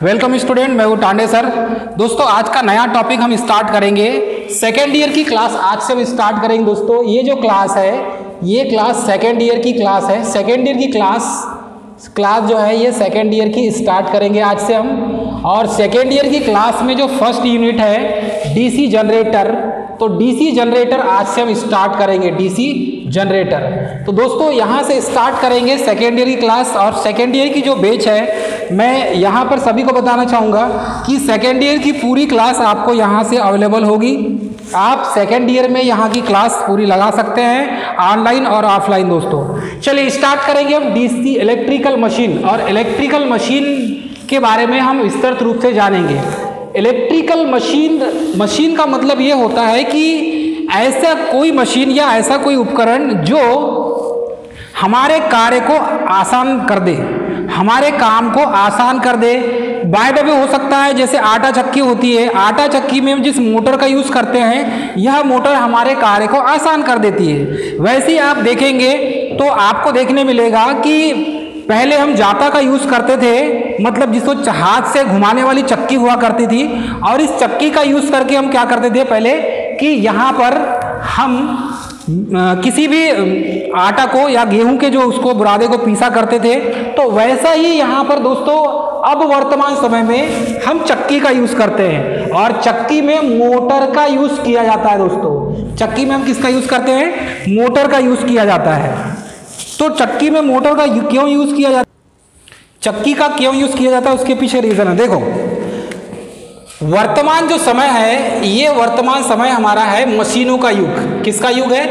Welcome student, मैं हूँ Tande sir. दोस्तों आज का नया टॉपिक हम स्टार्ट करेंगे। सेकेंड ईयर की क्लास आज से हम स्टार्ट करेंगे। दोस्तों ये जो क्लास है ये क्लास सेकेंड ईयर की क्लास है। सेकेंड ईयर की क्लास जो है ये सेकेंड ईयर की स्टार्ट करेंगे आज से हम। और सेकेंड ईयर की क्लास में जो फर्स्ट यूनिट है डीसी जनरेटर, तो डीसी जनरेटर आज से हम स्टार्ट करेंगे। डीसी जनरेटर, तो दोस्तों यहाँ से स्टार्ट करेंगे सेकेंड ईयर की क्लास। और सेकेंड ईयर की जो बैच है मैं यहाँ पर सभी को बताना चाहूँगा कि सेकेंड ईयर की पूरी क्लास आपको यहाँ से अवेलेबल होगी। आप सेकेंड ईयर में यहाँ की क्लास पूरी लगा सकते हैं, ऑनलाइन और ऑफलाइन। दोस्तों चलिए स्टार्ट करेंगे हम डीसी इलेक्ट्रिकल मशीन। और इलेक्ट्रिकल मशीन के बारे में हम विस्तृत रूप से जानेंगे। इलेक्ट्रिकल मशीन का मतलब ये होता है कि ऐसा कोई मशीन या ऐसा कोई उपकरण जो हमारे कार्य को आसान कर दे, हमारे काम को आसान कर दे। बाय द वे हो सकता है जैसे आटा चक्की होती है, आटा चक्की में हम जिस मोटर का यूज़ करते हैं यह मोटर हमारे कार्य को आसान कर देती है। वैसे ही आप देखेंगे तो आपको देखने मिलेगा कि पहले हम जाता का यूज़ करते थे, मतलब जिसको हाथ से घुमाने वाली चक्की हुआ करती थी। और इस चक्की का यूज़ करके हम क्या करते थे पहले कि यहाँ पर हम किसी भी आटा को या गेहूं के जो उसको बुरादे को पीसा करते थे। तो वैसा ही यहाँ पर दोस्तों अब वर्तमान समय में हम चक्की का यूज़ करते हैं और चक्की में मोटर का यूज़ किया जाता है। दोस्तों चक्की में हम किसका यूज़ करते हैं? मोटर का यूज़ किया जाता है। तो चक्की में मोटर का क्यों यूज़ किया जाता है? चक्की का क्यों यूज़ किया जाता है उसके पीछे रीज़न है। देखो वर्तमान जो समय है ये वर्तमान समय हमारा है मशीनों का युग। किसका युग है?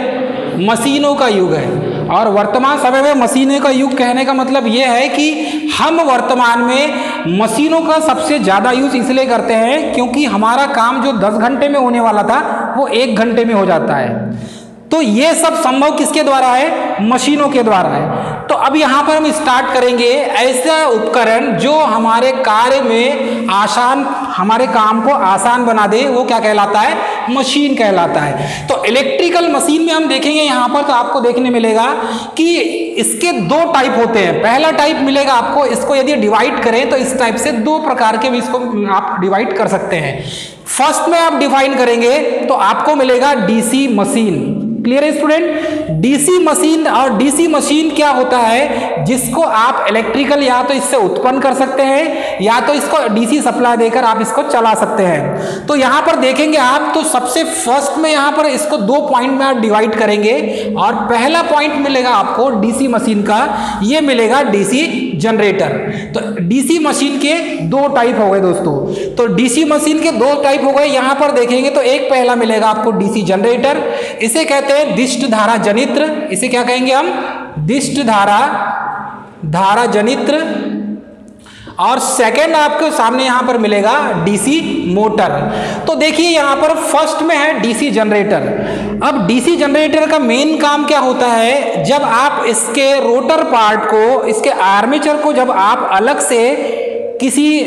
मशीनों का युग है। और वर्तमान समय में मशीनों का युग कहने का मतलब ये है कि हम वर्तमान में मशीनों का सबसे ज़्यादा यूज़ इसलिए करते हैं क्योंकि हमारा काम जो 10 घंटे में होने वाला था वो 1 घंटे में हो जाता है। तो ये सब संभव किसके द्वारा है? मशीनों के द्वारा है। तो अब यहाँ पर हम स्टार्ट करेंगे ऐसा उपकरण जो हमारे कार्य में आसान, हमारे काम को आसान बना दे, वो क्या कहलाता है? मशीन कहलाता है। तो इलेक्ट्रिकल मशीन में हम देखेंगे यहाँ पर तो आपको देखने मिलेगा कि इसके 2 टाइप होते हैं। पहला टाइप मिलेगा आपको, इसको यदि डिवाइड करें तो इस टाइप से 2 प्रकार के भी इसको आप डिवाइड कर सकते हैं। फर्स्ट में आप डिफाइन करेंगे तो आपको मिलेगा डीसी मशीन। क्लियर है स्टूडेंट? डीसी मशीन, और डीसी मशीन क्या होता है? जिसको आप इलेक्ट्रिकल या तो इससे उत्पन्न कर सकते हैं या तो इसको डीसी सप्लाई देकर आप इसको चला सकते हैं। तो यहाँ पर देखेंगे आप तो सबसे फर्स्ट में यहाँ पर इसको 2 पॉइंट में आप डिवाइड करेंगे। और पहला पॉइंट मिलेगा आपको डीसी मशीन का, ये मिलेगा डीसी जनरेटर। तो डीसी मशीन के 2 टाइप हो गए दोस्तों। तो डीसी मशीन के 2 टाइप हो गए। यहाँ पर देखेंगे तो एक पहला मिलेगा आपको डीसी जनरेटर, इसे कहते हैं दिष्ट धारा जनित्र। इसे क्या कहेंगे हम? दिष्ट धारा जनित्र। और सेकंड आपके सामने यहां पर मिलेगा डीसी मोटर। तो देखिए यहां पर फर्स्ट में है डीसी जनरेटर। अब डीसी जनरेटर का मेन काम क्या होता है? जब आप इसके रोटर पार्ट को, इसके आर्मेचर को जब आप अलग से किसी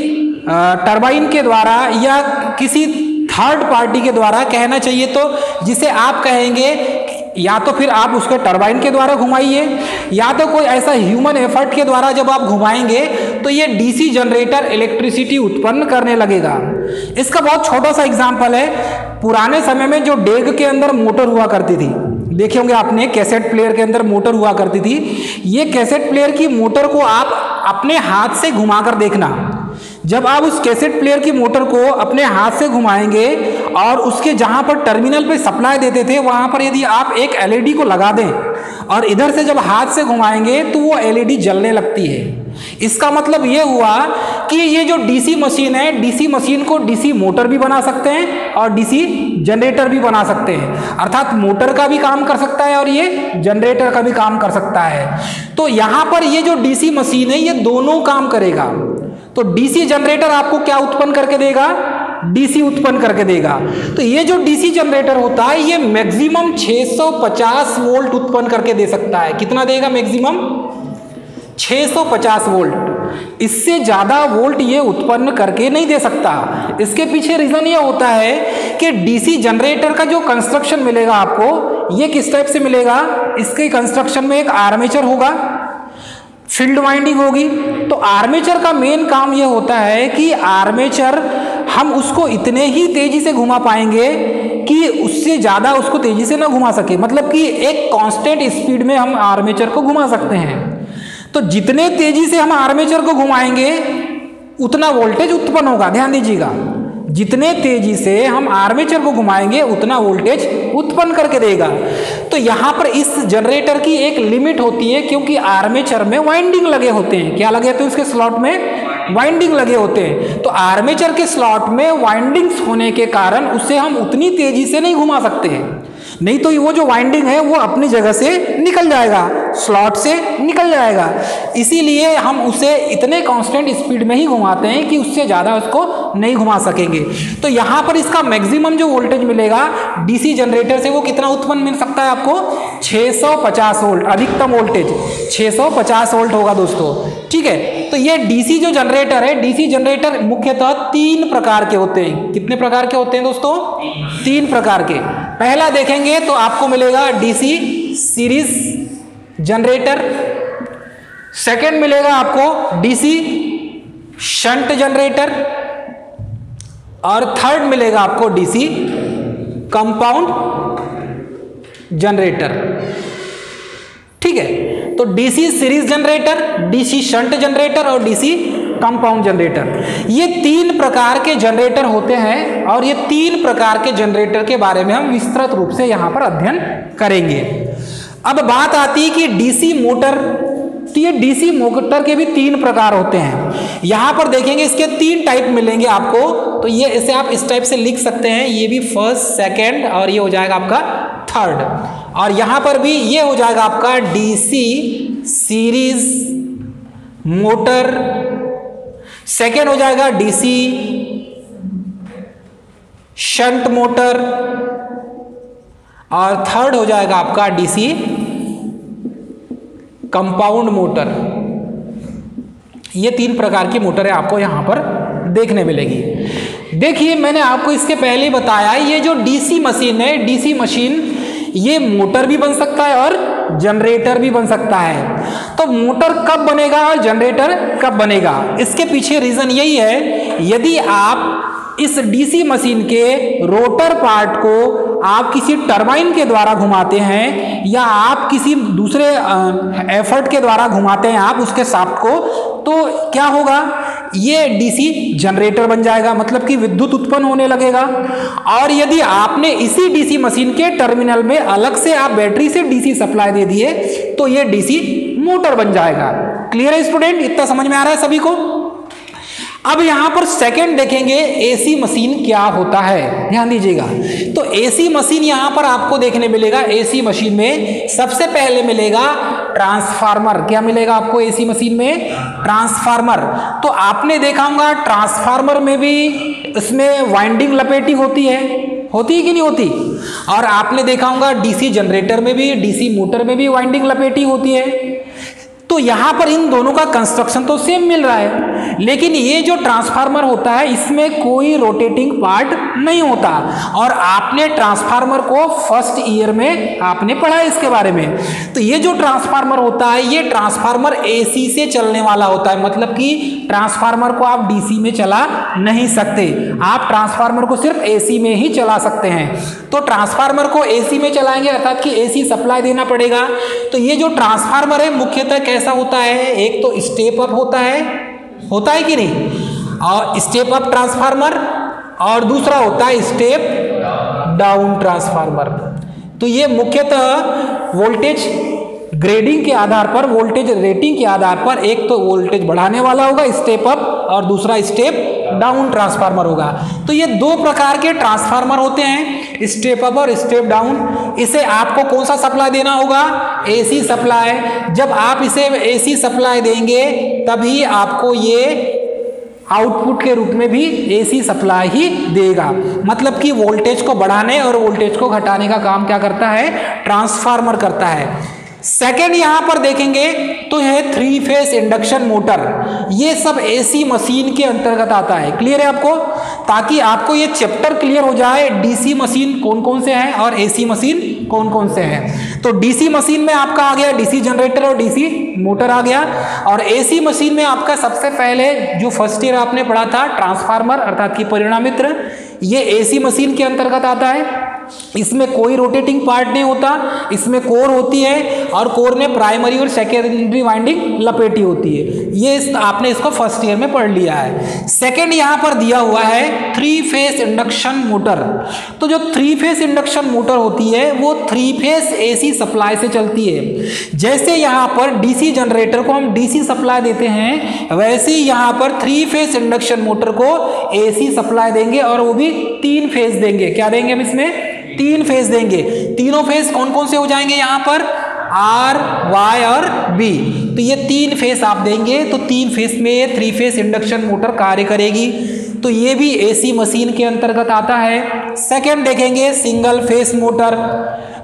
टरबाइन के द्वारा या किसी थर्ड पार्टी के द्वारा, कहना चाहिए तो जिसे आप कहेंगे, या तो फिर आप उसके टरबाइन के द्वारा घुमाइए या तो कोई ऐसा ह्यूमन एफर्ट के द्वारा जब आप घुमाएंगे तो ये डीसी जनरेटर इलेक्ट्रिसिटी उत्पन्न करने लगेगा। इसका बहुत छोटा सा एग्जांपल है। पुराने समय में जो डेग के अंदर मोटर हुआ करती थी, देखे होंगे आपने, कैसेट प्लेयर के अंदर मोटर हुआ करती थी। ये कैसेट प्लेयर की मोटर को आप अपने हाथ से घुमाकर देखना। जब आप उस कैसेट प्लेयर की मोटर को अपने हाथ से घुमाएंगे और उसके जहां पर टर्मिनल पे सप्लाई देते थे वहां पर यदि आप एक एलईडी को लगा दें और इधर से जब हाथ से घुमाएंगे तो वो एलईडी जलने लगती है। इसका मतलब ये हुआ कि ये जो डीसी मशीन है, डीसी मशीन को डीसी मोटर भी बना सकते हैं और डीसी जनरेटर भी बना सकते हैं। अर्थात मोटर का भी काम कर सकता है और ये जनरेटर का भी काम कर सकता है। तो यहाँ पर ये जो डीसी मशीन है ये दोनों काम करेगा। तो डीसी जनरेटर आपको क्या उत्पन्न करके देगा? डीसी उत्पन्न करके देगा। तो ये जो डीसी जनरेटर होता है ये मैक्सिमम 650 वोल्ट उत्पन्न करके दे सकता है। कितना देगा? Maximum 650 volt. इससे ज़्यादा वोल्ट ये उत्पन्न करके नहीं दे सकता। इसके पीछे रीज़न ये होता है कि डीसी जनरेटर का जो कंस्ट्रक्शन मिलेगा आपको, ये किस टाइप से मिलेगा, इसके कंस्ट्रक्शन में एक आर्मेचर होगा, फील्ड वाइंडिंग होगी। तो आर्मेचर का मेन काम ये होता है कि आर्मेचर हम उसको इतने ही तेजी से घुमा पाएंगे कि उससे ज़्यादा उसको तेजी से ना घुमा सके, मतलब कि एक कांस्टेंट स्पीड में हम आर्मेचर को घुमा सकते हैं। तो जितने तेजी से हम आर्मेचर को घुमाएंगे उतना वोल्टेज उत्पन्न होगा। ध्यान दीजिएगा, जितने तेजी से हम आर्मेचर को घुमाएंगे उतना वोल्टेज उत्पन्न करके देगा। तो यहाँ पर इस जनरेटर की एक लिमिट होती है, क्योंकि आर्मेचर में वाइंडिंग लगे होते हैं। क्या लगे होते हैं उसके स्लॉट में? वाइंडिंग लगे होते हैं। तो आर्मेचर के स्लॉट में वाइंडिंग्स होने के कारण उसे हम उतनी तेजी से नहीं घुमा सकते हैं, नहीं तो वो जो वाइंडिंग है वो अपनी जगह से निकल जाएगा, स्लॉट से निकल जाएगा। इसीलिए हम उसे इतने कांस्टेंट स्पीड में ही घुमाते हैं कि उससे ज़्यादा उसको नहीं घुमा सकेंगे। तो यहाँ पर इसका मैक्सिमम जो वोल्टेज मिलेगा डीसी जनरेटर से वो कितना उत्पन्न मिल सकता है आपको? 650 वोल्ट, अधिकतम वोल्टेज 650 वोल्ट होगा दोस्तों। ठीक है, तो ये डीसी जो जनरेटर है, डीसी जनरेटर मुख्यतः 3 प्रकार के होते हैं। कितने प्रकार के होते हैं दोस्तों? 3 प्रकार के। पहला देखेंगे तो आपको मिलेगा डीसी सीरीज जनरेटर, सेकंड मिलेगा आपको डीसी शंट जनरेटर, और थर्ड मिलेगा आपको डीसी कंपाउंड जनरेटर। ठीक है, तो DC series generator, DC shunt generator और डीसी कंपाउंड जनरेटर, ये 3 प्रकार के जनरेटर होते हैं। और ये 3 प्रकार के जनरेटर के बारे में हम विस्तृत रूप से यहां पर अध्ययन करेंगे। अब बात आती है कि डीसी मोटर, तो ये डीसी मोटर के भी 3 प्रकार होते हैं। यहां पर देखेंगे इसके 3 टाइप मिलेंगे आपको। तो ये इसे आप इस टाइप से लिख सकते हैं, ये भी फर्स्ट, सेकंड और ये हो जाएगा आपका थर्ड। और यहां पर भी ये हो जाएगा आपका डीसी सीरीज मोटर, सेकेंड हो जाएगा डीसी शंट मोटर, और थर्ड हो जाएगा आपका डीसी कंपाउंड मोटर। ये 3 प्रकार की मोटरें आपको यहां पर देखने मिलेगी। देखिए, मैंने आपको इसके पहले ही बताया, ये जो डीसी मशीन है, डीसी मशीन ये मोटर भी बन सकता है और जनरेटर भी बन सकता है। तो मोटर कब बनेगा और जनरेटर कब बनेगा, इसके पीछे रीजन यही है, यदि आप इस डीसी मशीन के रोटर पार्ट को आप किसी टरबाइन के द्वारा घुमाते हैं या आप किसी दूसरे एफर्ट के द्वारा घुमाते हैं आप उसके शाफ्ट को, तो क्या होगा, ये डीसी जनरेटर बन जाएगा, मतलब कि विद्युत उत्पन्न होने लगेगा। और यदि आपने इसी डीसी मशीन के टर्मिनल में अलग से आप बैटरी से डीसी सप्लाई दे दिए तो ये डीसी मोटर बन जाएगा। क्लियर है स्टूडेंट? इतना समझ में आ रहा है सभी को? अब यहां पर सेकंड देखेंगे एसी मशीन क्या होता है, ध्यान दीजिएगा। तो एसी मशीन यहां पर आपको देखने मिलेगा। एसी मशीन में सबसे पहले मिलेगा ट्रांसफार्मर। क्या मिलेगा आपको एसी मशीन में? ट्रांसफार्मर। तो आपने देखा होगा ट्रांसफार्मर में भी इसमें वाइंडिंग लपेटी होती है कि नहीं होती? और आपने देखा होगा डीसी जनरेटर में भी, डीसी मोटर में भी वाइंडिंग लपेटी होती है। तो यहां पर इन दोनों का कंस्ट्रक्शन तो सेम मिल रहा है, लेकिन ये जो ट्रांसफार्मर होता है इसमें कोई रोटेटिंग पार्ट नहीं होता। और आपने ट्रांसफार्मर को फर्स्ट ईयर में आपने पढ़ा इसके बारे में। तो ये जो ट्रांसफार्मर होता है, ये ट्रांसफार्मर एसी से चलने वाला होता है, मतलब कि ट्रांसफार्मर को आप डीसी में चला नहीं सकते, आप ट्रांसफार्मर को सिर्फ एसी में ही चला सकते हैं। तो ट्रांसफार्मर को एसी में चलाएंगे, अर्थात कि एसी सप्लाई देना पड़ेगा। तो ये जो ट्रांसफार्मर है मुख्यतः कैसा होता है, एक तो स्टेप अप होता है कि नहीं, और स्टेप अप ट्रांसफार्मर, और दूसरा होता है स्टेप डाउन ट्रांसफार्मर। तो ये मुख्यतः वोल्टेज ग्रेडिंग के आधार पर, वोल्टेज रेटिंग के आधार पर एक तो वोल्टेज बढ़ाने वाला होगा स्टेप अप, और दूसरा स्टेप डाउन ट्रांसफार्मर होगा। तो ये 2 प्रकार के ट्रांसफार्मर होते हैं, स्टेप अप और स्टेप डाउन। इसे आपको कौन सा सप्लाई देना होगा? AC supply. जब आप इसे एसी सप्लाई देंगे तभी आपको ये आउटपुट के रूप में भी एसी सप्लाई ही देगा। मतलब कि वोल्टेज को बढ़ाने और वोल्टेज को घटाने का काम क्या करता है? ट्रांसफार्मर करता है। सेकेंड यहां पर देखेंगे तो है 3 फेस इंडक्शन मोटर। ये सब एसी मशीन के अंतर्गत आता है। क्लियर है आपको? ताकि आपको ये चैप्टर क्लियर हो जाए डीसी मशीन कौन कौन से हैं और एसी मशीन कौन कौन से हैं। तो डीसी मशीन में आपका आ गया डीसी जनरेटर और डीसी मोटर आ गया, और एसी मशीन में आपका सबसे पहले जो फर्स्ट ईयर आपने पढ़ा था ट्रांसफार्मर अर्थात की परिणामित्र, ये एसी मशीन के अंतर्गत आता है। इसमें कोई रोटेटिंग पार्ट नहीं होता, इसमें कोर होती है और कोर में प्राइमरी और सेकेंडरी वाइंडिंग लपेटी होती है। ये आपने इसको फर्स्ट ईयर में पढ़ लिया है। सेकंड यहां पर दिया हुआ है 3 फेस इंडक्शन मोटर। तो जो 3 फेस इंडक्शन मोटर होती है वो 3 फेस एसी सप्लाई से चलती है। जैसे यहां पर डीसी जनरेटर को हम डीसी सप्लाई देते हैं, वैसे ही यहां पर 3 फेस इंडक्शन मोटर को एसी सप्लाई देंगे, और वो भी 3 फेस देंगे। क्या देंगे हम इसमें? 3 फेस देंगे। तीनों फेस कौन कौन से हो जाएंगे यहां पर? आर, वाई और बी। तो ये 3 फेस आप देंगे तो 3 फेस में 3 फेस इंडक्शन मोटर कार्य करेगी। तो ये भी एसी मशीन के अंतर्गत आता है। सेकंड देखेंगे सिंगल फेस मोटर।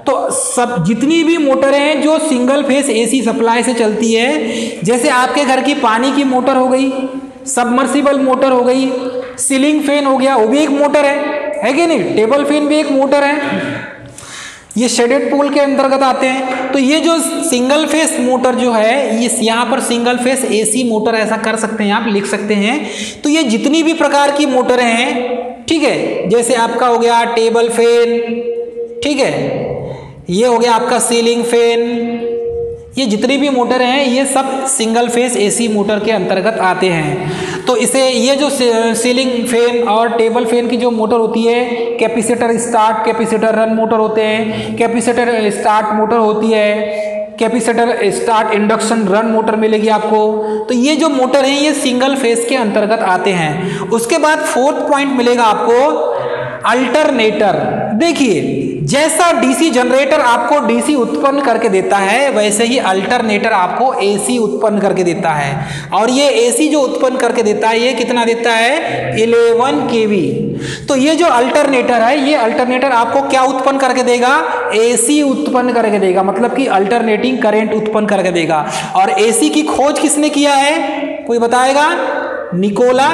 तो सब जितनी भी मोटरें हैं जो सिंगल फेस एसी सप्लाई से चलती है, जैसे आपके घर की पानी की मोटर हो गई, सबमर्सिबल मोटर हो गई, सीलिंग फैन हो गया, वो भी एक मोटर है कि नहीं? टेबल फैन भी एक मोटर है, ये शेडेड पोल के अंतर्गत आते हैं। तो ये जो सिंगल फेस मोटर जो है, ये यहाँ पर सिंगल फेस एसी मोटर ऐसा कर सकते हैं, आप लिख सकते हैं। तो ये जितनी भी प्रकार की मोटरें हैं, ठीक है, जैसे आपका हो गया टेबल फैन, ठीक है, ये हो गया आपका सीलिंग फैन, ये जितनी भी मोटर हैं ये सब सिंगल फेस एसी मोटर के अंतर्गत आते हैं। तो इसे ये जो सीलिंग फैन और टेबल फैन की जो मोटर होती है, capacitor start capacitor run motor होते हैं, कैपेसिटर स्टार्ट मोटर होती है, capacitor start induction run motor मिलेगी आपको। तो ये जो मोटर है ये सिंगल फेस के अंतर्गत आते हैं। उसके बाद 4th पॉइंट मिलेगा आपको अल्टरनेटर। देखिए जैसा डीसी जनरेटर आपको डीसी उत्पन्न करके देता है, वैसे ही अल्टरनेटर आपको एसी उत्पन्न करके देता है। और ये एसी जो उत्पन्न करके देता है ये कितना देता है? 11 kV। तो ये जो अल्टरनेटर है, ये अल्टरनेटर आपको क्या उत्पन्न करके देगा? एसी उत्पन्न करके देगा, मतलब कि अल्टरनेटिंग करंट उत्पन्न करके देगा। और एसी की खोज किसने किया है? कोई बताएगा? निकोला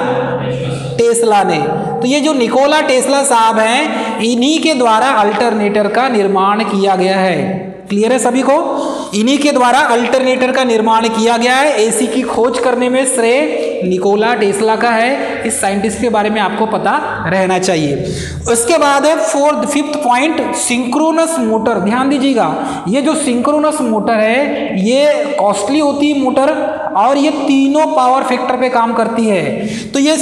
टेस्ला ने। तो ये जो निकोला टेस्ला साहब हैं, इन्हीं के द्वारा अल्टरनेटर का निर्माण किया गया है। क्लियर है सभी को? इन्हीं के द्वारा अल्टरनेटर का निर्माण किया गया है। एसी की खोज करने में श्रेय निकोला टेस्ला का है। इस साइंटिस्ट के बारे में आपको पता रहना चाहिए। उसके बाद है 5th पॉइंट सिंक्रोनस मोटर। ध्यान दीजिएगा, ये जो सिंक्रोनस मोटर है ये कॉस्टली होती है मोटर, और ये तीनों पावर फैक्टर पे काम करती है। तो ये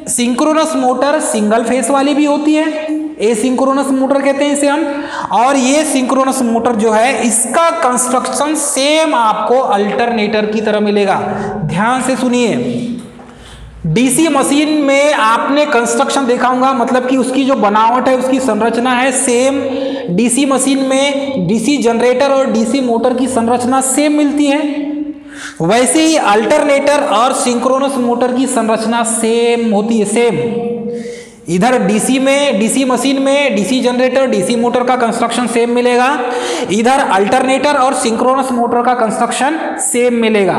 सिंक्रोनस मोटर सिंगल फेस वाली भी होती है, एसिंक्रोनस मोटर कहते हैं इसे हम। और ये सिंक्रोनस मोटर जो है इसका कंस्ट्रक्शन सेम आपको अल्टरनेटर की तरह मिलेगा। ध्यान से सुनिए, डीसी मशीन में आपने कंस्ट्रक्शन देखा होगा, मतलब कि उसकी जो बनावट है, उसकी संरचना है सेम। डीसी मशीन में डीसी जनरेटर और डीसी मोटर की संरचना सेम मिलती है, वैसे ही अल्टरनेटर और सिंक्रोनस मोटर की संरचना सेम होती है, सेम। इधर डीसी में, डीसी मशीन में डीसी जनरेटर डीसी मोटर का कंस्ट्रक्शन सेम मिलेगा, इधर अल्टरनेटर और सिंक्रोनस मोटर का कंस्ट्रक्शन सेम मिलेगा।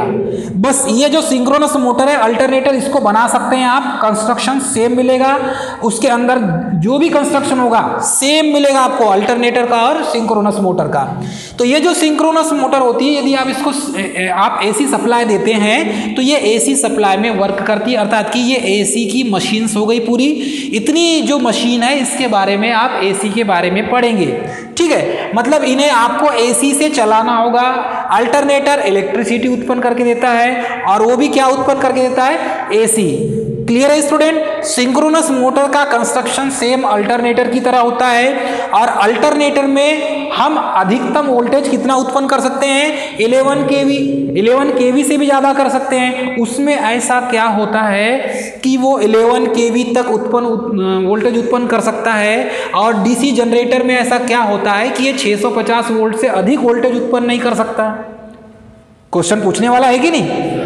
बस ये जो सिंक्रोनस मोटर है, अल्टरनेटर, इसको बना सकते हैं आप, कंस्ट्रक्शन सेम मिलेगा, उसके अंदर जो भी कंस्ट्रक्शन होगा सेम मिलेगा आपको अल्टरनेटर का और सिंक्रोनस मोटर का। तो ये जो सिंक्रोनस मोटर होती है, यदि आप इसको आप एसी सप्लाई देते हैं तो ये एसी सप्लाई में वर्क करती है, अर्थात कि ये एसी की मशीन्स हो गई पूरी। इतनी जो मशीन है इसके बारे में आप एसी के बारे में पढ़ेंगे, ठीक है। मतलब इन्हें आपको एसी से चलाना होगा। अल्टरनेटर इलेक्ट्रिसिटी उत्पन्न करके देता है, और वो भी क्या उत्पन्न करके देता है? एसी। क्लियर है स्टूडेंट? सिंक्रोनस मोटर का कंस्ट्रक्शन सेम अल्टरनेटर की तरह होता है, और अल्टरनेटर में हम अधिकतम वोल्टेज कितना उत्पन्न कर सकते हैं? 11 kV। 11 kV से भी ज़्यादा कर सकते हैं। उसमें ऐसा क्या होता है कि वो 11 kV तक वोल्टेज उत्पन्न कर सकता है, और डीसी जनरेटर में ऐसा क्या होता है कि ये 650 वोल्ट से अधिक वोल्टेज उत्पन्न नहीं कर सकता। क्वेश्चन पूछने वाला है कि नहीं?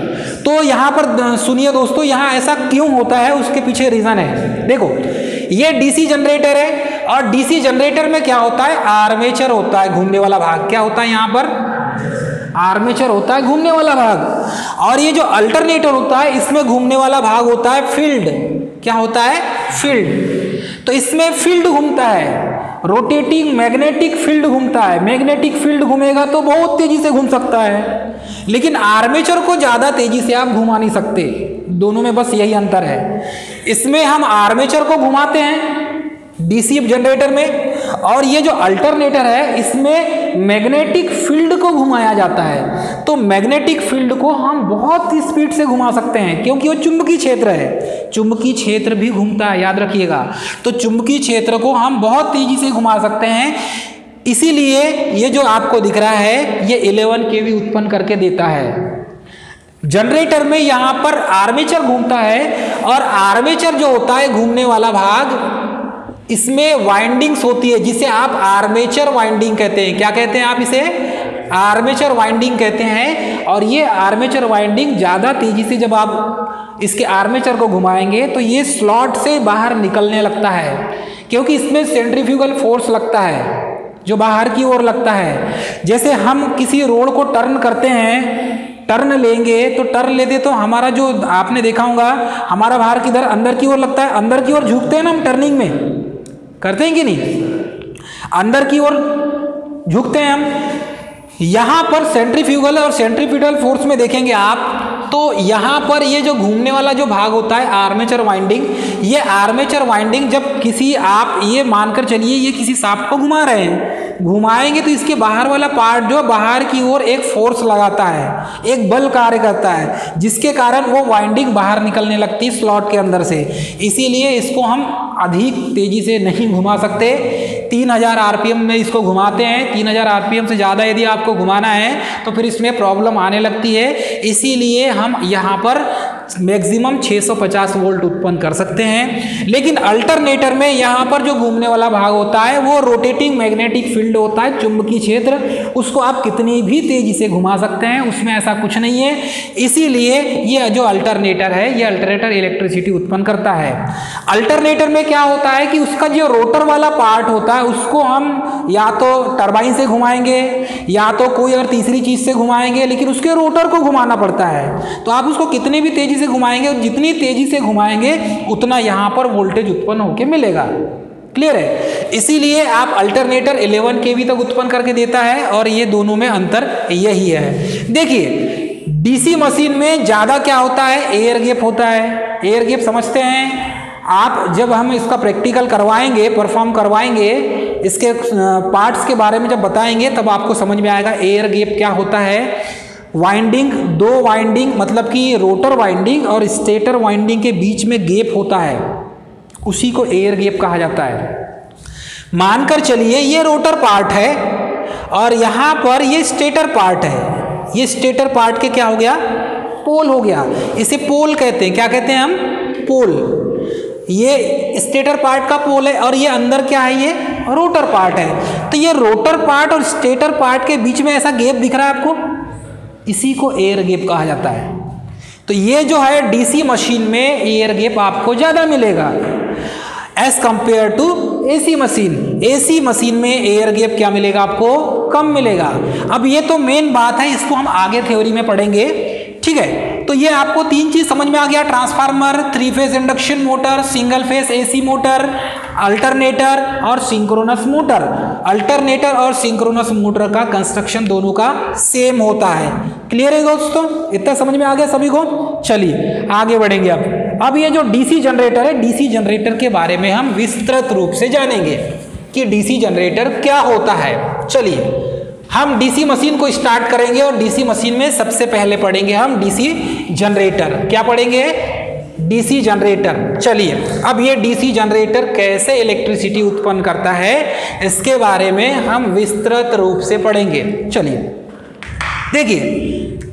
तो यहाँ पर सुनिए दोस्तों, यहाँ ऐसा क्यों होता है, उसके पीछे रीजन है। देखो, ये डीसी जनरेटर है, और डीसी जनरेटर में क्या होता है? आर्मेचर होता है, घूमने वाला भाग। क्या होता है यहाँ पर? आर्मेचर होता है घूमने वाला भाग, और ये जो अल्टरनेटर होता है इसमें घूमने वाला भाग होता है फील्ड। क्या होता है? फील्ड। तो इसमें फील्ड घूमता है, रोटेटिंग मैग्नेटिक फील्ड घूमता है। मैग्नेटिक फील्ड घूमेगा तो बहुत तेजी से घूम सकता है, लेकिन आर्मेचर को ज़्यादा तेजी से आप घुमा नहीं सकते। दोनों में बस यही अंतर है। इसमें हम आर्मेचर को घुमाते हैं डीसी जनरेटर में, और ये जो अल्टरनेटर है इसमें मैग्नेटिक फील्ड को घुमाया जाता है। तो मैग्नेटिक फील्ड को हम बहुत ही स्पीड से घुमा सकते हैं, क्योंकि वो चुंबकीय क्षेत्र है। चुंबकीय क्षेत्र भी घूमता है, याद रखिएगा। तो चुंबकीय क्षेत्र को हम बहुत तेजी से घुमा सकते हैं। इसीलिए ये जो आपको दिख रहा है ये 11 kV उत्पन्न करके देता है। जनरेटर में यहाँ पर आर्मेचर घूमता है, और आर्मेचर जो होता है घूमने वाला भाग, इसमें वाइंडिंग्स होती है जिसे आप आर्मेचर वाइंडिंग कहते हैं। क्या कहते हैं आप इसे? आर्मेचर वाइंडिंग कहते हैं। और ये आर्मेचर वाइंडिंग ज़्यादा तेजी से जब आप इसके आर्मेचर को घुमाएंगे तो ये स्लॉट से बाहर निकलने लगता है, क्योंकि इसमें सेंट्रीफ्यूगल फोर्स लगता है जो बाहर की ओर लगता है। जैसे हम किसी रोड को टर्न करते हैं, टर्न लेंगे तो टर्न लेते तो हमारा जो आपने देखा होगा हमारा बाहर किधर अंदर की ओर लगता है, अंदर की ओर झुकते हैं ना हम टर्निंग में, करते हैं कि नहीं? अंदर की ओर झुकते हैं हम। यहाँ पर सेंट्रीफ्यूगल और सेंट्रीपिटल फोर्स में देखेंगे आप तो यहाँ पर ये जो घूमने वाला जो भाग होता है आर्मेचर वाइंडिंग, ये आर्मेचर वाइंडिंग जब किसी आप ये मानकर चलिए ये किसी सांप को घुमा रहे हैं, घुमाएंगे तो इसके बाहर वाला पार्ट जो बाहर की ओर एक फोर्स लगाता है, एक बल कार्य करता है, जिसके कारण वो वाइंडिंग बाहर निकलने लगती है स्लॉट के अंदर से। इसीलिए इसको हम अधिक तेजी से नहीं घुमा सकते। 3000 RPM में इसको घुमाते हैं। 3000 RPM से ज़्यादा यदि आपको घुमाना है तो फिर इसमें प्रॉब्लम आने लगती है। इसीलिए हम यहाँ पर मैक्सिमम 650 वोल्ट उत्पन्न कर सकते हैं। लेकिन अल्टरनेटर में यहाँ पर जो घूमने वाला भाग होता है वो रोटेटिंग मैग्नेटिक फील्ड होता है, चुंबकीय क्षेत्र, उसको आप कितनी भी तेजी से घुमा सकते हैं, उसमें ऐसा कुछ नहीं है। इसीलिए ये जो अल्टरनेटर है ये अल्टरनेटर इलेक्ट्रिसिटी उत्पन्न करता है। अल्टरनेटर में क्या होता है कि उसका जो रोटर वाला पार्ट होता है उसको हम या तो टरबाइन से घुमाएंगे या तो कोई अगर तीसरी चीज से घुमाएंगे, लेकिन उसके रोटर को घुमाना पड़ता है। तो आप उसको कितनी भी तेजी से घुमाएंगे और जितनी तेजी से घुमाएंगे उतना यहां पर वोल्टेज उत्पन्न होकर मिलेगा। क्लियर है? इसीलिए आप अल्टरनेटर 11 kV तक उत्पन्न करके देता है और ये दोनों में अंतर यही है। देखिए डीसी मशीन में ज्यादा क्या होता है, एयर गैप होता है। एयर गैप समझते हैं आप, जब हम इसका प्रैक्टिकल करवाएंगे, परफॉर्म करवाएंगे, इसके पार्ट्स के बारे में जब बताएंगे तब आपको समझ में आएगा एयर गैप क्या होता है। वाइंडिंग, दो वाइंडिंग मतलब कि रोटर वाइंडिंग और स्टेटर वाइंडिंग के बीच में गैप होता है, उसी को एयर गैप कहा जाता है। मानकर चलिए ये रोटर पार्ट है और यहाँ पर ये स्टेटर पार्ट है। ये स्टेटर पार्ट के क्या हो गया, पोल हो गया। इसे पोल कहते हैं। क्या कहते हैं हम? पोल। ये स्टेटर पार्ट का पोल है और ये अंदर क्या है, ये रोटर पार्ट है। तो ये रोटर पार्ट और स्टेटर पार्ट के बीच में ऐसा गैप दिख रहा है आपको, इसी को एयर गैप कहा जाता है। तो ये जो है डीसी मशीन में एयर गैप आपको ज़्यादा मिलेगा as compare to AC machine. AC machine में एयर गैप क्या मिलेगा आपको, कम मिलेगा। अब ये तो मेन बात है, इसको हम आगे थ्योरी में पढ़ेंगे। ठीक है, तो ये आपको तीन चीज समझ में आ गया, transformer, 3 phase induction motor, single phase AC motor, alternator और सिंक्रोनस मोटर। अल्टरनेटर और सिंक्रोनस मोटर का कंस्ट्रक्शन दोनों का सेम होता है। क्लियर है दोस्तों? इतना समझ में आ गया सभी को? चलिए आगे बढ़ेंगे। अब ये जो डीसी जनरेटर है, डीसी जनरेटर के बारे में हम विस्तृत रूप से जानेंगे कि डीसी जनरेटर क्या होता है। चलिए हम डीसी मशीन को स्टार्ट करेंगे और डीसी मशीन में सबसे पहले पढ़ेंगे हम डीसी जनरेटर। क्या पढ़ेंगे? DC generator. चलिए अब ये डीसी जनरेटर कैसे इलेक्ट्रिसिटी उत्पन्न करता है इसके बारे में हम विस्तृत रूप से पढ़ेंगे। चलिए देखिए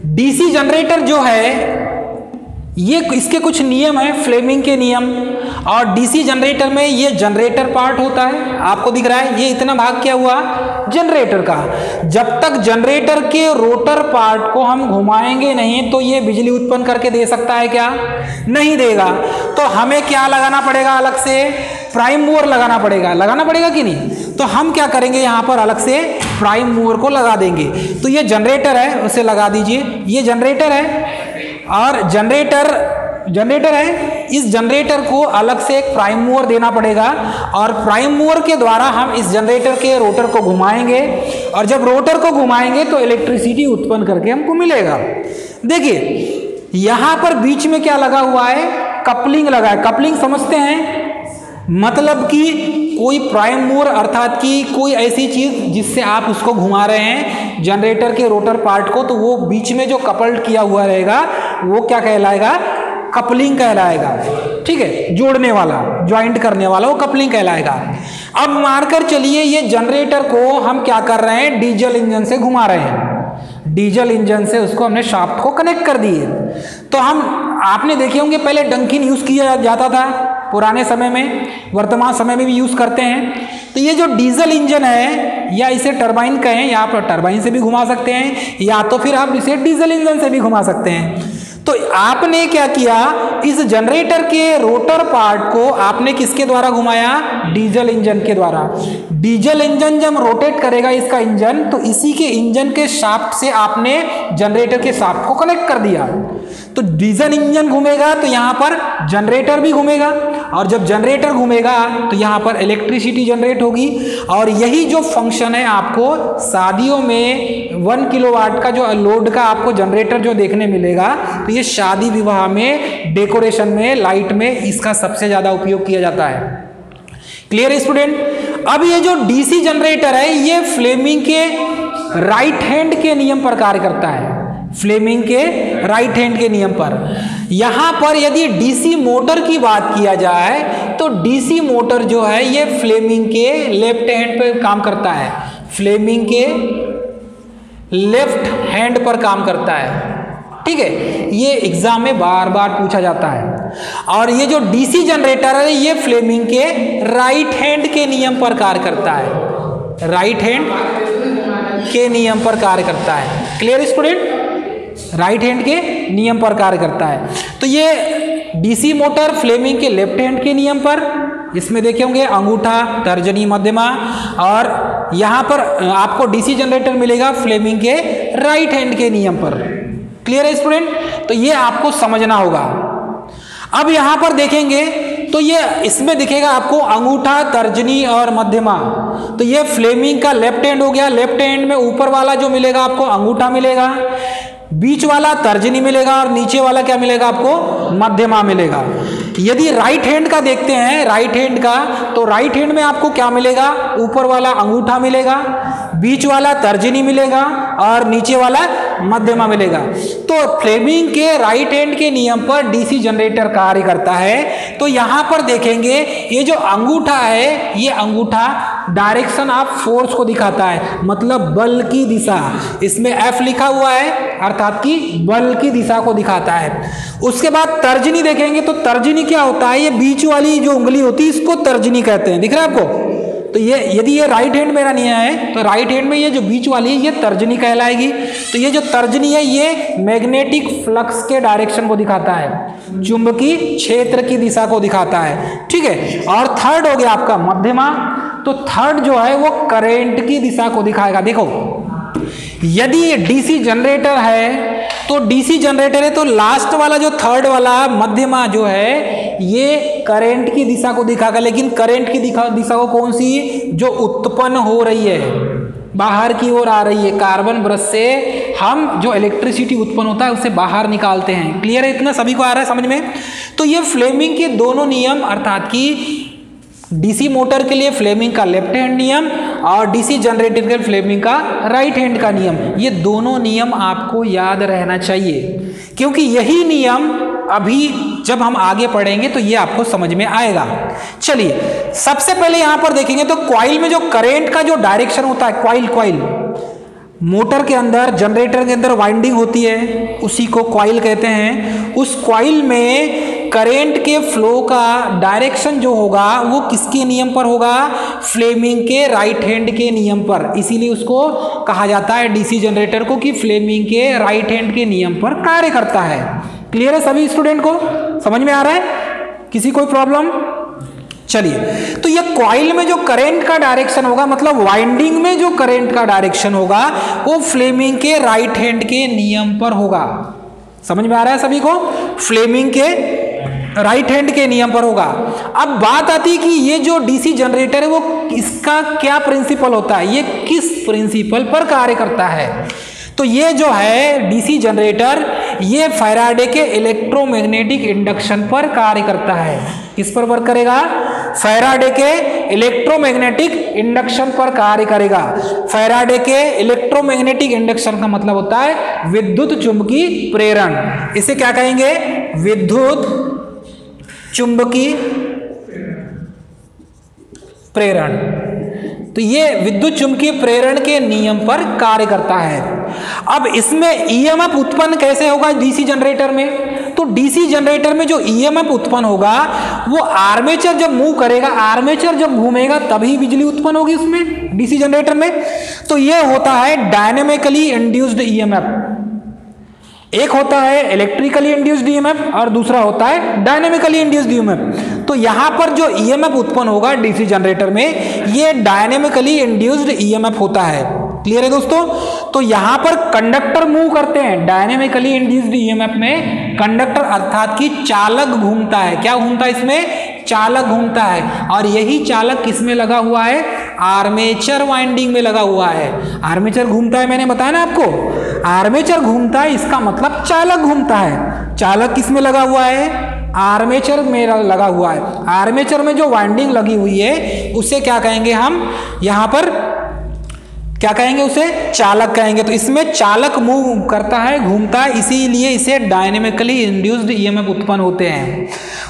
डीसी जनरेटर जो है ये इसके कुछ नियम हैं, फ्लेमिंग के नियम। और डीसी जनरेटर में ये जनरेटर पार्ट होता है, आपको दिख रहा है ये इतना भाग क्या हुआ जनरेटर का। जब तक जनरेटर के रोटर पार्ट को हम घुमाएंगे नहीं तो ये बिजली उत्पन्न करके दे सकता है क्या? नहीं देगा। तो हमें क्या लगाना पड़ेगा, अलग से प्राइम मूवर लगाना पड़ेगा। लगाना पड़ेगा कि नहीं? तो हम क्या करेंगे, यहाँ पर अलग से प्राइम मूवर को लगा देंगे। तो ये जनरेटर है, उसे लगा दीजिए, ये जनरेटर है और जनरेटर है, इस जनरेटर को अलग से एक प्राइम मूवर देना पड़ेगा और प्राइम मूवर के द्वारा हम इस जनरेटर के रोटर को घुमाएंगे और जब रोटर को घुमाएंगे तो इलेक्ट्रिसिटी उत्पन्न करके हमको मिलेगा। देखिए यहां पर बीच में क्या लगा हुआ है, कपलिंग लगा है। कपलिंग समझते हैं, मतलब कि कोई प्राइम मूवर अर्थात कि कोई ऐसी चीज जिससे आप उसको घुमा रहे हैं जनरेटर के रोटर पार्ट को, तो वो बीच में जो कपल्ड किया हुआ रहेगा वो क्या कहलाएगा, कपलिंग कहलाएगा। ठीक है, जोड़ने वाला, ज्वाइंट करने वाला, वो कपलिंग कहलाएगा। अब मानकर चलिए ये जनरेटर को हम क्या कर रहे हैं, डीजल इंजन से घुमा रहे हैं, डीजल इंजन से उसको हमने शाफ्ट को कनेक्ट कर दिए। तो आपने देखे होंगे पहले डंकिन यूज किया जाता था पुराने समय में, वर्तमान समय में भी यूज करते हैं। तो ये जो डीजल इंजन है, या इसे टरबाइन कहें, या आप टरबाइन से भी घुमा सकते हैं, या तो फिर आप इसे डीजल इंजन से भी घुमा सकते हैं। तो आपने क्या किया, इस जनरेटर के रोटर पार्ट को आपने किसके द्वारा घुमाया, डीजल इंजन के द्वारा। डीजल इंजन जब रोटेट करेगा इसका इंजन, तो इसी के इंजन के शाफ्ट से आपने जनरेटर के शाफ्ट को कनेक्ट कर दिया। तो डीजल इंजन घूमेगा तो यहाँ पर जनरेटर भी घूमेगा और जब जनरेटर घूमेगा तो यहाँ पर इलेक्ट्रिसिटी जनरेट होगी। और यही जो फंक्शन है आपको शादियों में 1 किलोवाट का जो लोड का आपको जनरेटर जो देखने मिलेगा, तो ये शादी विवाह में, डेकोरेशन में, लाइट में इसका सबसे ज़्यादा उपयोग किया जाता है। क्लियर है स्टूडेंट। अब ये जो डीसी जनरेटर है ये फ्लेमिंग के राइट हैंड के नियम पर कार्य करता है, फ्लेमिंग के राइट हैंड के नियम पर। यहां पर यदि डीसी मोटर की बात किया जाए तो डीसी मोटर जो है ये फ्लेमिंग के लेफ्ट हैंड पर काम करता है, फ्लेमिंग के लेफ्ट हैंड पर काम करता है। ठीक है, ये एग्जाम में बार बार पूछा जाता है। और ये जो डीसी जनरेटर है ये फ्लेमिंग के राइट हैंड के नियम पर कार्य करता है, राइट हैंड के नियम पर कार्य करता है। क्लियर स्टूडेंट, राइट हैंड के नियम पर कार्य करता है। तो ये डीसी मोटर फ्लेमिंग के लेफ्ट हैंड के नियम पर, इसमें देखे होंगे अंगूठा, तर्जनी, मध्यमा, और यहाँ पर आपको डीसी जनरेटर मिलेगा फ्लेमिंग के राइट हैंड के नियम पर। क्लियर है स्टूडेंट, तो ये आपको समझना होगा। अब यहाँ पर देखेंगे तो ये इसमें दिखेगा आपको अंगूठा, तर्जनी और मध्यमा। तो ये फ्लेमिंग का लेफ्ट हैंड हो गया। लेफ्ट हैंड में ऊपर वाला जो मिलेगा आपको अंगूठा मिलेगा, बीच वाला तर्जनी मिलेगा और नीचे वाला क्या मिलेगा आपको, मध्यमा मिलेगा। यदि राइट हैंड का देखते हैं, राइट हैंड का, तो राइट हैंड में आपको क्या मिलेगा, ऊपर वाला अंगूठा मिलेगा, बीच वाला तर्जनी मिलेगा और नीचे वाला मध्यमा मिलेगा। तो फ्लेमिंग के राइट हैंड के नियम पर डीसी जनरेटर कार्य करता है। तो यहाँ पर देखेंगे ये जो अंगूठा है, ये अंगूठा डायरेक्शन ऑफ फोर्स को दिखाता है, मतलब बल की दिशा। इसमें F लिखा हुआ है अर्थात कि बल की दिशा को दिखाता है। उसके बाद तर्जनी देखेंगे तो तर्जनी क्या होता है, ये बीच वाली जो उंगली होती है इसको तर्जनी कहते हैं। दिख रहा है आपको। तो ये यदि ये राइट हैंड मेरा नहीं है तो राइट हैंड में ये जो बीच वाली है ये तर्जनी कहलाएगी। तो ये जो तर्जनी है ये मैग्नेटिक फ्लक्स के डायरेक्शन को दिखाता है, चुंबकीय क्षेत्र की दिशा को दिखाता है। ठीक है, और थर्ड हो गया आपका मध्यमा। तो थर्ड जो है वो करंट की दिशा को दिखाएगा। देखो यदि डीसी जनरेटर है तो डीसी जनरेटर है तो लास्ट वाला जो थर्ड वाला मध्यमा जो है ये करंट की दिशा को दिखाएगा। लेकिन करंट की दिशा को कौन सी, जो उत्पन्न हो रही है, बाहर की ओर आ रही है। कार्बन ब्रश से हम जो इलेक्ट्रिसिटी उत्पन्न होता है उसे बाहर निकालते हैं। क्लियर है, इतना सभी को आ रहा है समझ में। तो ये फ्लेमिंग के दोनों नियम अर्थात कि डीसी मोटर के लिए फ्लेमिंग का लेफ्ट हैंड नियम और डीसी जनरेटर के फ्लेमिंग का राइट हैंड का नियम, ये दोनों नियम आपको याद रहना चाहिए, क्योंकि यही नियम अभी जब हम आगे पढ़ेंगे तो ये आपको समझ में आएगा। चलिए सबसे पहले यहां पर देखेंगे तो कॉइल में जो करंट का जो डायरेक्शन होता है, कॉइल मोटर के अंदर, जनरेटर के अंदर वाइंडिंग होती है, उसी को कॉइल कहते हैं। उस कॉइल में करंट के फ्लो का डायरेक्शन जो होगा वो किसके नियम पर होगा, फ्लेमिंग के राइट हैंड के नियम पर। इसीलिए उसको कहा जाता है डीसी जनरेटर को कि फ्लेमिंग के राइट हैंड के नियम पर कार्य करता है। क्लियर है सभी स्टूडेंट को, समझ में आ रहा है, किसी कोई प्रॉब्लम। चलिए, तो ये कॉइल में जो करंट का डायरेक्शन होगा, मतलब वाइंडिंग में जो करंट का डायरेक्शन होगा वो फ्लेमिंग के राइट हैंड के नियम पर होगा। समझ में आ रहा है सभी को? फ्लेमिंग के राइट हैंड के नियम पर होगा। अब बात आती है कि ये जो डीसी जनरेटर है वो इसका क्या प्रिंसिपल होता है, ये किस प्रिंसिपल पर कार्य करता है। तो ये जो है डीसी जनरेटर, ये फैराडे के इलेक्ट्रोमैग्नेटिक इंडक्शन पर कार्य करता है। किस पर वर्क करेगा? फैराडे के इलेक्ट्रोमैग्नेटिक इंडक्शन पर कार्य करेगा। फैराडे के इलेक्ट्रोमैग्नेटिक इंडक्शन का मतलब होता है विद्युत चुंबकीय प्रेरण। इसे क्या कहेंगे? विद्युत चुंबकीय प्रेरण। तो ये विद्युत चुंबकीय प्रेरण के नियम पर कार्य करता है। अब इसमें ईएमएफ उत्पन्न कैसे होगा डीसी जनरेटर में? तो डीसी जनरेटर में जो ईएमएफ उत्पन्न होगा वो आर्मेचर जब मूव करेगा, आर्मेचर जब घूमेगा तभी बिजली उत्पन्न होगी उसमें, डीसी जनरेटर में। तो ये होता है डायनेमिकली इंड्यूस्ड ईएमएफ। एक होता है इलेक्ट्रिकली इंड्यूस्ड ईएमएफ और दूसरा होता है डायनेमिकली इंड्यूस्ड ईएमएफ। तो यहां पर जो ईएमएफ उत्पन्न होगा डीसी जनरेटर में, ये डायनेमिकली इंड्यूस्ड ईएमएफ होता है। क्लियर है दोस्तों? तो यहां पर कंडक्टर मूव करते हैं। डायनेमिकली इंड्यूस्ड ईएमएफ में कंडक्टर अर्थात कि चालक घूमता है। क्या घूमता है इसमें? चालक घूमता है। और यही चालक किसमें लगा हुआ है? आर्मेचर वाइंडिंग में लगा हुआ है। आर्मेचर घूमता है, मैंने बताया ना आपको, आर्मेचर घूमता है, इसका मतलब चालक घूमता है। चालक किसमें लगा हुआ है? आर्मेचर में लगा हुआ है। आर्मेचर में जो वाइंडिंग लगी हुई है उसे क्या कहेंगे हम? यहां पर क्या कहेंगे? उसे चालक कहेंगे। तो इसमें चालक मूव करता है, घूमता है, इसीलिए इसे डायनेमिकली इंड्यूस्ड ईएमएफ उत्पन्न होते हैं।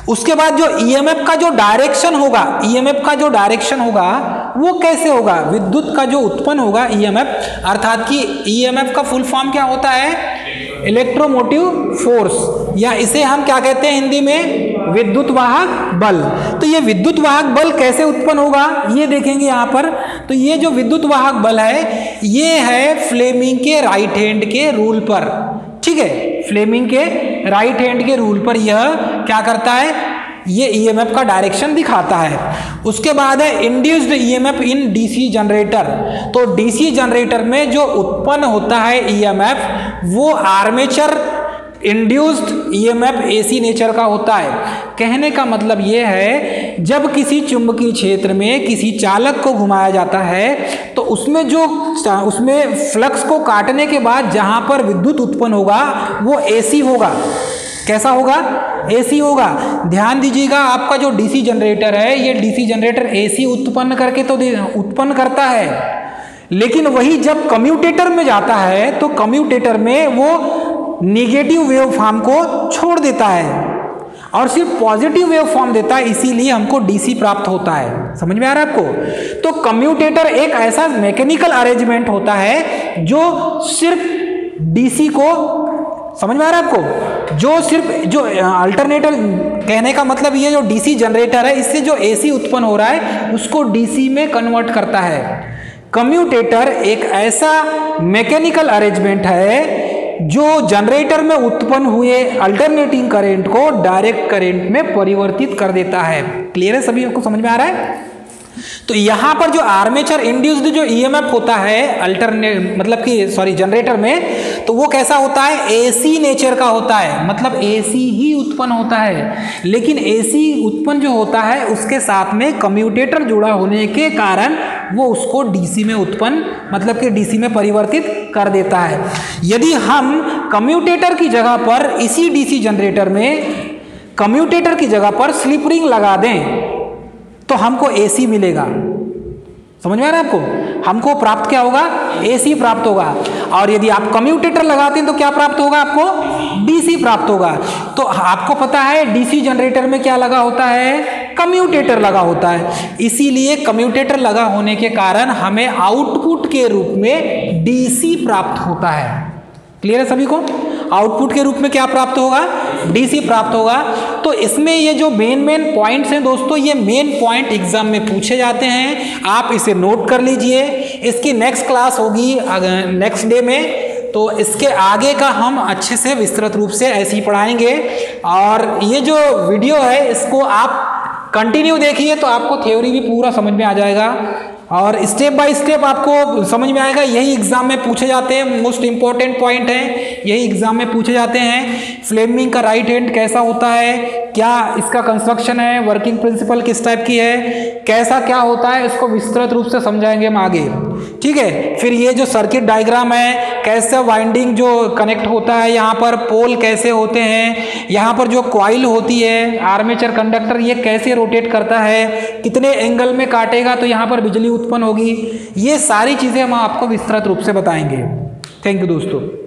उसके बाद जो ईएमएफ का जो डायरेक्शन होगा, ईएमएफ का जो डायरेक्शन होगा वो कैसे होगा? विद्युत का जो उत्पन्न होगा ईएमएफ, अर्थात कि ईएमएफ का फुल फॉर्म क्या होता है? इलेक्ट्रोमोटिव फोर्स, या इसे हम क्या कहते हैं हिंदी में? विद्युत वाहक बल। तो ये विद्युत वाहक बल कैसे उत्पन्न होगा ये देखेंगे यहाँ पर। तो ये जो विद्युत वाहक बल है ये है फ्लेमिंग के राइट हैंड के रूल पर। ठीक है, फ्लेमिंग के राइट हैंड के रूल पर यह क्या करता है? ये ईएमएफ का डायरेक्शन दिखाता है। उसके बाद है induced EMF in DC generator. तो डीसी जनरेटर में जो उत्पन्न होता है ईएमएफ वो armature induced EMF AC nature का होता है। कहने का मतलब ये है, जब किसी चुंबकीय क्षेत्र में किसी चालक को घुमाया जाता है तो उसमें फ्लक्स को काटने के बाद जहां पर विद्युत उत्पन्न होगा वो एसी होगा। कैसा होगा? एसी होगा। ध्यान दीजिएगा, आपका जो डीसी जनरेटर है ये डीसी जनरेटर एसी उत्पन्न करके तो उत्पन्न करता है, लेकिन वही जब कम्यूटेटर में जाता है तो कम्यूटेटर में वो निगेटिव वेव फॉर्म को छोड़ देता है और सिर्फ पॉजिटिव वेव फॉर्म देता है, इसीलिए हमको डीसी प्राप्त होता है। समझ में आ रहा है आपको? तो कम्यूटेटर एक ऐसा मैकेनिकल अरेंजमेंट होता है जो सिर्फ डीसी को, समझ में आ रहा है आपको, जो अल्टरनेटर, कहने का मतलब ये जो डीसी जनरेटर है इससे जो एसी उत्पन्न हो रहा है उसको डीसी में कन्वर्ट करता है। कम्यूटेटर एक ऐसा मैकेनिकल अरेंजमेंट है जो जनरेटर में उत्पन्न हुए अल्टरनेटिंग करंट को डायरेक्ट करंट में परिवर्तित कर देता है। क्लियर है? सभी को समझ में आ रहा है? तो यहां पर जो आर्मेचर इंड्यूस्ड जो ईएमएफ होता है जनरेटर में, तो वो कैसा होता है? एसी नेचर का होता है, मतलब एसी ही उत्पन्न होता है। लेकिन एसी उत्पन्न जो होता है उसके साथ में कम्यूटेटर जुड़ा होने के कारण वो उसको डीसी में उत्पन्न, मतलब कि डीसी में परिवर्तित कर देता है। यदि हम कम्यूटेटर की जगह पर, इसी डीसी जनरेटर में कम्यूटेटर की जगह पर स्लिप रिंग लगा दें तो हमको एसी मिलेगा। समझ में आ रहा है आपको? हमको प्राप्त क्या होगा? एसी प्राप्त होगा। और यदि आप कम्यूटेटर लगाते हैं तो क्या प्राप्त होगा आपको? डीसी प्राप्त होगा। तो आपको पता है डीसी जनरेटर में क्या लगा होता है? कम्यूटेटर लगा होता है। इसीलिए कम्यूटेटर लगा होने के कारण हमें आउटपुट के रूप में डीसी प्राप्त होता है। क्लियर है सभी को? आउटपुट के रूप में क्या प्राप्त होगा? डीसी प्राप्त होगा। तो इसमें ये जो मेन पॉइंट्स हैं दोस्तों, ये मेन पॉइंट एग्जाम में पूछे जाते हैं, आप इसे नोट कर लीजिए। इसकी नेक्स्ट क्लास होगी नेक्स्ट डे में, तो इसके आगे का हम अच्छे से विस्तृत रूप से ऐसे ही पढ़ाएंगे। और ये जो वीडियो है इसको आप कंटिन्यू देखिए तो आपको थ्योरी भी पूरा समझ में आ जाएगा और स्टेप बाय स्टेप आपको समझ में आएगा। यही एग्जाम में पूछे जाते हैं, मोस्ट इंपॉर्टेंट पॉइंट है, यही एग्जाम में पूछे जाते हैं। फ्लेमिंग का राइट हैंड कैसा होता है, क्या इसका कंस्ट्रक्शन है, वर्किंग प्रिंसिपल किस टाइप की है, कैसा क्या होता है, इसको विस्तृत रूप से समझाएंगे हम आगे, ठीक है। फिर ये जो सर्किट डायग्राम है, कैसे वाइंडिंग जो कनेक्ट होता है, यहाँ पर पोल कैसे होते हैं, यहाँ पर जो कॉइल होती है आर्मेचर कंडक्टर ये कैसे रोटेट करता है, कितने एंगल में काटेगा तो यहाँ पर बिजली उत्पन्न होगी, ये सारी चीज़ें हम आपको विस्तृत रूप से बताएंगे। थैंक यू दोस्तों।